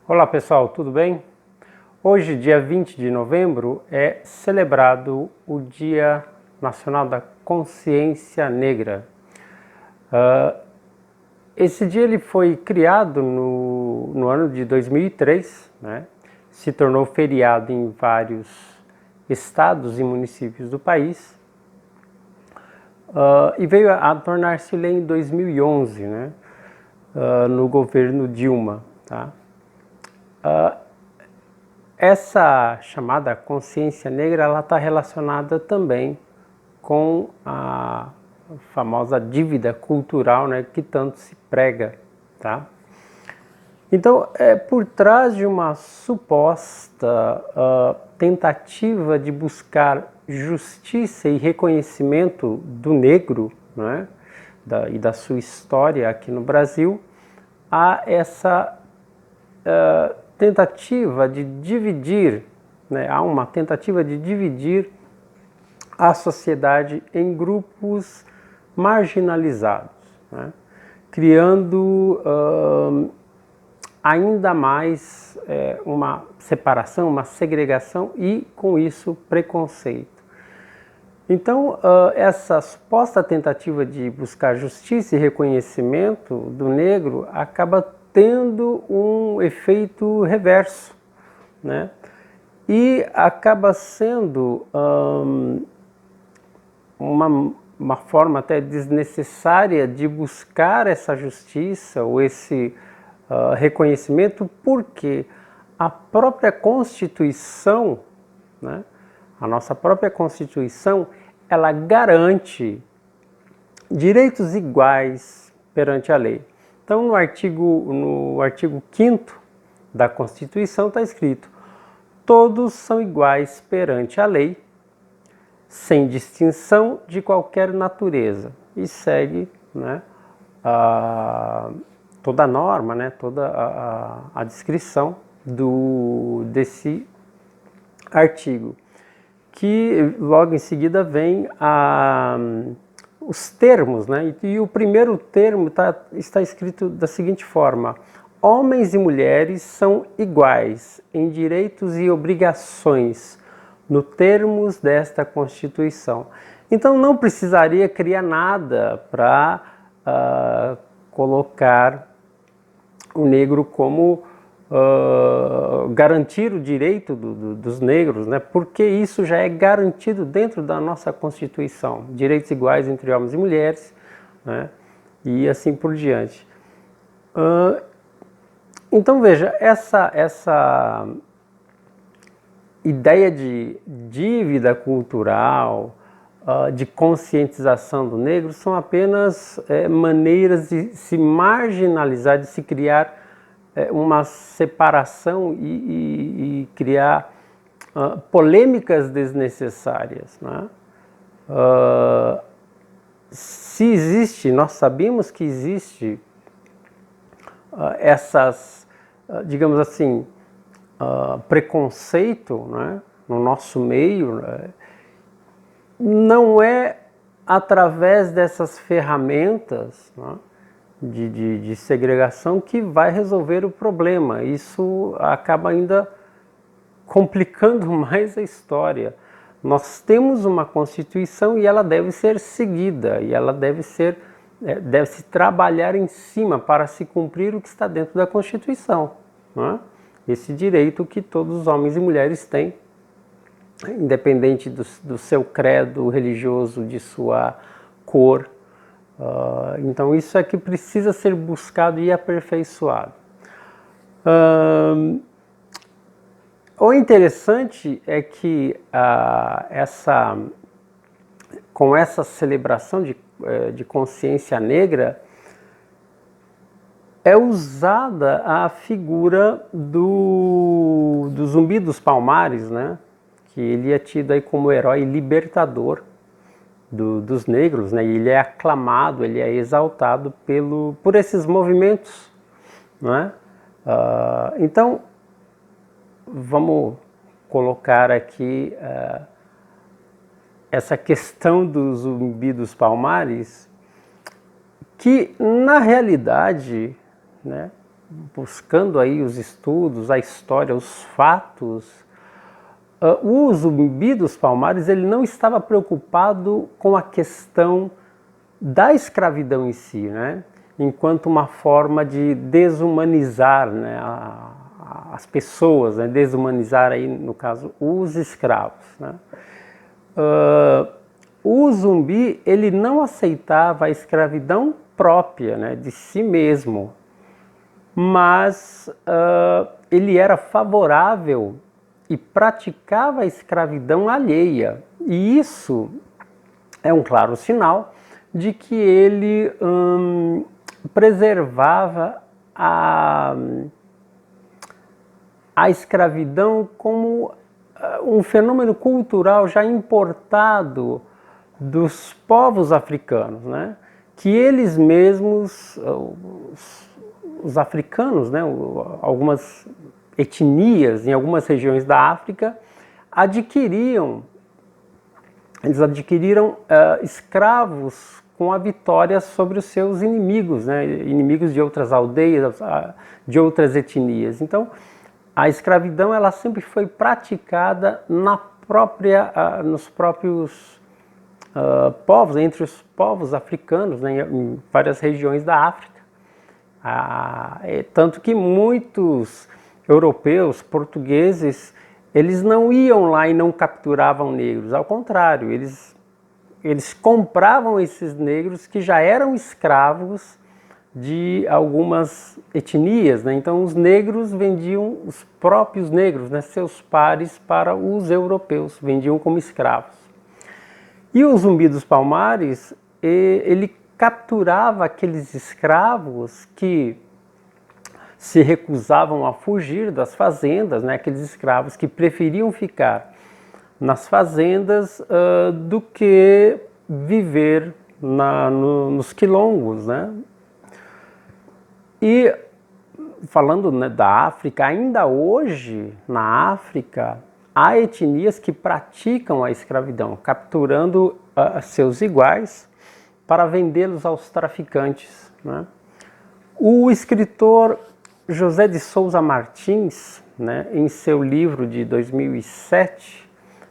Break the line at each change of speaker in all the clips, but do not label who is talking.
Olá pessoal, tudo bem? Hoje, dia 20 de novembro, é celebrado o Dia Nacional da Consciência Negra. Esse dia ele foi criado no ano de 2003, né? Se tornou feriado em vários estados e municípios do país e veio a tornar-se lei em 2011, né? No governo Dilma. Tá? Essa chamada consciência negra, ela está relacionada também com a famosa dívida cultural, né, que tanto se prega, tá? Então, por trás de uma suposta tentativa de buscar justiça e reconhecimento do negro, né, e da sua história aqui no Brasil, há essa tentativa de dividir, né, há uma tentativa de dividir a sociedade em grupos marginalizados, né, criando ainda mais uma separação, uma segregação e, com isso, preconceito. Então, essa suposta tentativa de buscar justiça e reconhecimento do negro acaba tendo um efeito reverso, né? E acaba sendo uma forma até desnecessária de buscar essa justiça ou esse reconhecimento, porque a própria Constituição, né, a nossa própria Constituição, ela garante direitos iguais perante a lei. Então, no artigo 5º da Constituição está escrito: todos são iguais perante a lei, sem distinção de qualquer natureza. E segue, né, toda a norma, né, toda a descrição desse artigo, que logo em seguida vem os termos, né? E o primeiro termo está escrito da seguinte forma: homens e mulheres são iguais em direitos e obrigações nos termos desta Constituição. Então não precisaria criar nada para colocar o negro como garantir o direito dos negros, né? Porque isso já é garantido dentro da nossa Constituição, direitos iguais entre homens e mulheres, né? E assim por diante. Então veja, essa ideia de dívida cultural, de conscientização do negro, são apenas maneiras de se marginalizar, de se criar uma separação e criar polêmicas desnecessárias, né? Se existe, nós sabemos que existe essas, digamos assim, preconceito, né, no nosso meio, né, não é através dessas ferramentas, né, de segregação que vai resolver o problema. Isso acaba ainda complicando mais a história. Nós temos uma Constituição e ela deve ser seguida, e ela deve-se trabalhar em cima para se cumprir o que está dentro da Constituição, né? Esse direito que todos os homens e mulheres têm, independente do seu credo religioso, de sua cor. Então isso é que precisa ser buscado e aperfeiçoado. O interessante é que com essa celebração de consciência negra, é usada a figura do Zumbi dos Palmares, né? Que ele é tido aí como herói libertador dos negros, né? E ele é aclamado, ele é exaltado por esses movimentos, né? Então, vamos colocar aqui essa questão do Zumbi dos Palmares, que na realidade, né, buscando aí os estudos, a história, os fatos, o Zumbi dos Palmares ele não estava preocupado com a questão da escravidão em si, né? Enquanto uma forma de desumanizar, né, as pessoas, né? Desumanizar aí, no caso, os escravos, né? O Zumbi ele não aceitava a escravidão própria, né, de si mesmo, mas ele era favorável e praticava a escravidão alheia. E isso é um claro sinal de que ele preservava a escravidão como um fenômeno cultural já importado dos povos africanos, né? Que eles mesmos, os africanos, né? Algumas etnias em algumas regiões da África eles adquiriram escravos com a vitória sobre os seus inimigos, né? Inimigos de outras aldeias, de outras etnias. Então, a escravidão ela sempre foi praticada nos próprios povos, entre os povos africanos, né? Em várias regiões da África. Tanto que muitos europeus, portugueses, eles não iam lá e não capturavam negros, ao contrário, eles compravam esses negros que já eram escravos de algumas etnias, né? Então os negros vendiam, os próprios negros, né, seus pares para os europeus, vendiam como escravos. E o Zumbi dos Palmares, ele capturava aqueles escravos que se recusavam a fugir das fazendas, né? Aqueles escravos que preferiam ficar nas fazendas do que viver nos quilombos, né? E falando, né, da África, ainda hoje na África há etnias que praticam a escravidão, capturando seus iguais para vendê-los aos traficantes, né? O escritor José de Souza Martins, né, em seu livro de 2007,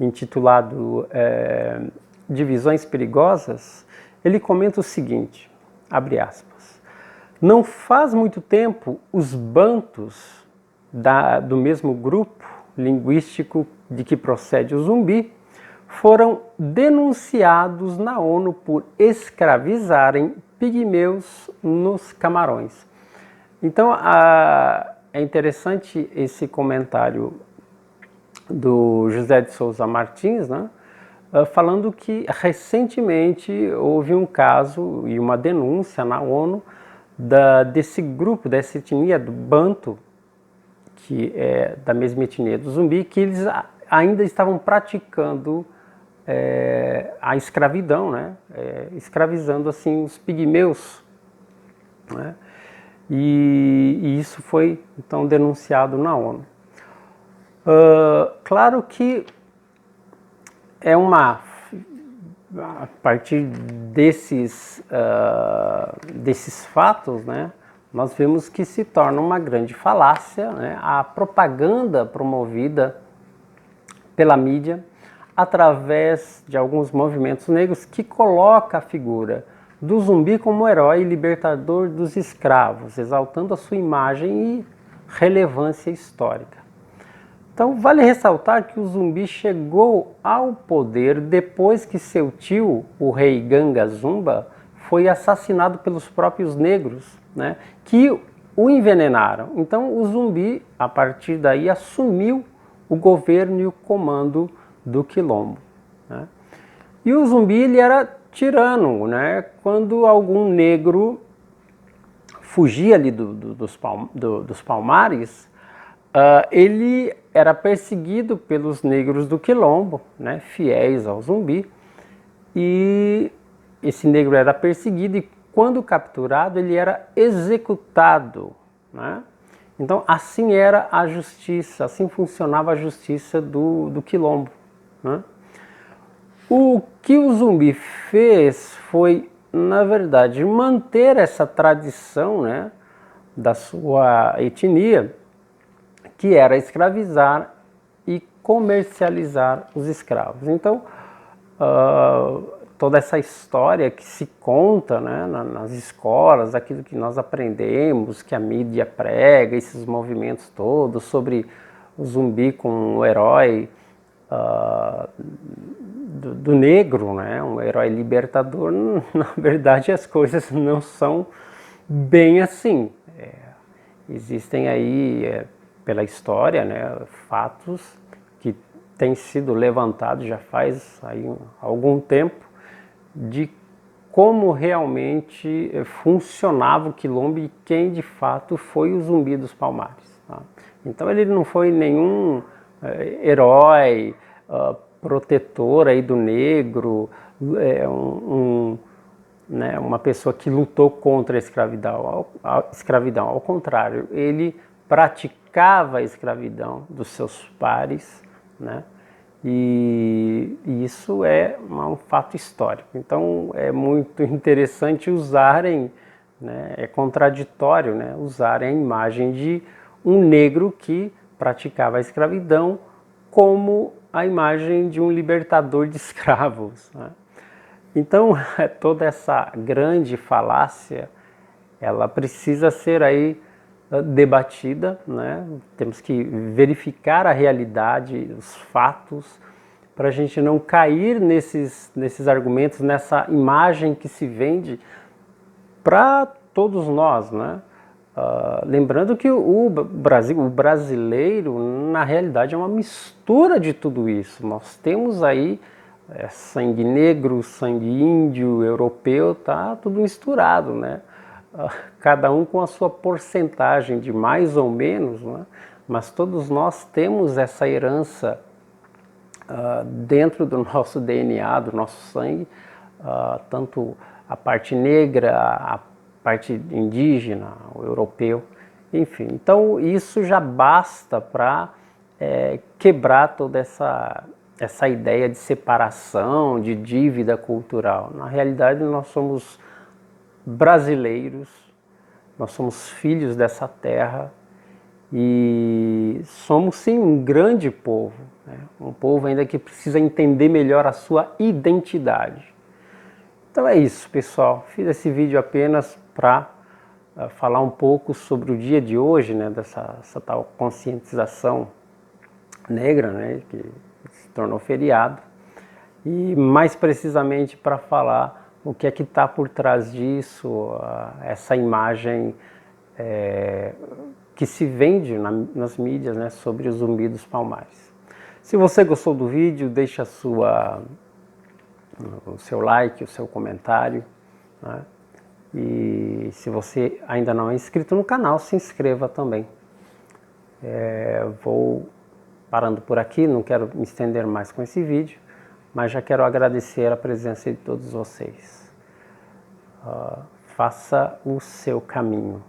intitulado Divisões Perigosas, ele comenta o seguinte, abre aspas, não faz muito tempo os bantus do mesmo grupo linguístico de que procede o Zumbi foram denunciados na ONU por escravizarem pigmeus nos Camarões. Então, é interessante esse comentário do José de Souza Martins, né, falando que recentemente houve um caso e uma denúncia na ONU desse grupo, dessa etnia do Bantu, que é da mesma etnia do Zumbi, que eles ainda estavam praticando a escravidão, né, escravizando assim os pigmeus, né? E isso foi então denunciado na ONU. Claro que a partir desses fatos, né, nós vemos que se torna uma grande falácia, né, a propaganda promovida pela mídia através de alguns movimentos negros que coloca a figura do Zumbi como herói libertador dos escravos, exaltando a sua imagem e relevância histórica. Então, vale ressaltar que o Zumbi chegou ao poder depois que seu tio, o rei Ganga Zumba, foi assassinado pelos próprios negros, né, que o envenenaram. Então, o Zumbi, a partir daí, assumiu o governo e o comando do Quilombo, né? E o Zumbi ele era tirano, né? Quando algum negro fugia ali dos Palmares, ele era perseguido pelos negros do Quilombo, né? Fiéis ao Zumbi, e esse negro era perseguido e quando capturado ele era executado, né? Então assim era a justiça, assim funcionava a justiça do Quilombo, né? O que o Zumbi fez foi, na verdade, manter essa tradição, né, da sua etnia, que era escravizar e comercializar os escravos. Então, toda essa história que se conta, né, nas escolas, aquilo que nós aprendemos, que a mídia prega, esses movimentos todos sobre o zumbi como um herói do negro, né, um herói libertador, na verdade as coisas não são bem assim. Existem aí, pela história, né, fatos que têm sido levantados já faz aí algum tempo, de como realmente funcionava o Quilombo e quem de fato foi o Zumbi dos Palmares. Tá? Então ele não foi nenhum herói, protetor aí do negro, né, uma pessoa que lutou contra a escravidão. Ao contrário, ele praticava a escravidão dos seus pares, né? E isso é um fato histórico. Então é muito interessante usarem, né, é contraditório, né, usarem a imagem de um negro que praticava a escravidão como a imagem de um libertador de escravos, né? Então toda essa grande falácia, ela precisa ser aí debatida, né? Temos que verificar a realidade, os fatos, para a gente não cair nesses argumentos, nessa imagem que se vende para todos nós, né? Lembrando que o brasileiro, na realidade, é uma mistura de tudo isso. Nós temos aí sangue negro, sangue índio, europeu, tá tudo misturado, né? Cada um com a sua porcentagem de mais ou menos, né? Mas todos nós temos essa herança dentro do nosso DNA, do nosso sangue, tanto a parte negra, a parte indígena, o europeu, enfim. Então isso já basta para quebrar toda essa ideia de separação, de dívida cultural. Na realidade nós somos brasileiros, nós somos filhos dessa terra e somos sim um grande povo, né? Um povo ainda que precisa entender melhor a sua identidade. Então é isso, pessoal, fiz esse vídeo apenas para falar um pouco sobre o dia de hoje, né, dessa tal conscientização negra, né, que se tornou feriado, e mais precisamente para falar o que é que está por trás disso, essa imagem que se vende nas mídias, né, sobre o Zumbi dos Palmares. Se você gostou do vídeo, deixa o seu like, o seu comentário, né? E se você ainda não é inscrito no canal, se inscreva também. Vou parando por aqui, não quero me estender mais com esse vídeo, mas já quero agradecer a presença de todos vocês. Faça o seu caminho.